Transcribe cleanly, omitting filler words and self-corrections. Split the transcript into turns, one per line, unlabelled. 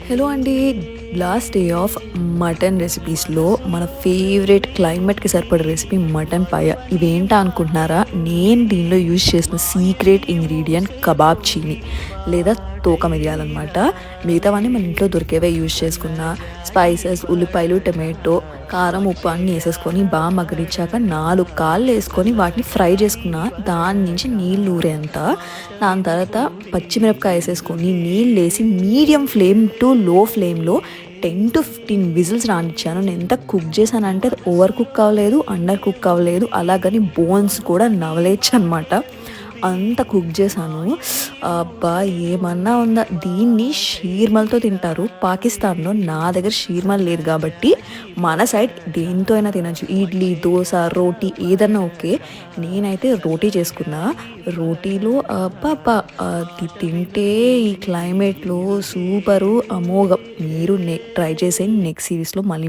Hello అండి. Last day of mutton రెసిపీస్‌లో మన favourite క్లైమేట్‌కి సరిపడే రెసిపీ మటన్ పాయ. ఇవేంటా అనుకుంటున్నారా? నేను దీనిలో యూజ్ చేసిన సీక్రెట్ ఇంగ్రీడియెంట్ కబాబ్ చీని లేదా తోక మిరియాలనమాట. మిగతావన్నీ మన ఇంట్లో దొరికేవే యూజ్ చేసుకున్న స్పైసెస్, ఉల్లిపాయలు, టొమాటో, కారం, ఉప్పు అన్నీ ఏసేసుకొని మగ్గనిచ్చాక 4 కాళ్ళేసుకొని వాటిని ఫ్రై చేసుకున్న. దాని నుంచి నీళ్ళు ఊరేంత. దాని తర్వాత పచ్చిమిరపకాయ ఏసేసుకొని నీళ్ళేసి మీడియం ఫ్లేమ్ టు లో ఫ్లేమ్‌లో 10-15 విజిల్స్ రానిచ్చాను. నేనెంత కుక్ చేశానంటే అది ఓవర్ కుక్ అవ్వలేదు, అండర్ కుక్ అవ్వలేదు. అలాగని బోన్స్ కూడా నవలేయచ్చనమాట. అంత కుక్ చేశాను. అబ్బా! ఏమన్నా ఉందా! దీన్ని షీర్మలతో తింటారు పాకిస్తాన్‌లో. నా దగ్గర షీర్మల్ లేదు గాబట్టి, మన సైడ్ దేనితో అయినా తినొచ్చు. ఇడ్లీ, దోస, రోటీ ఏదన్నా ఓకే. నేనైతే రోటీ చేసుకున్నా. రోటీలో అబ్బబ్బా! అది తింటే ఈ క్లైమేట్‌లో సూపరు, అమోఘం. మీరు ట్రై చేసేయండి. నెక్స్ట్ సీరీస్‌లో మళ్ళీ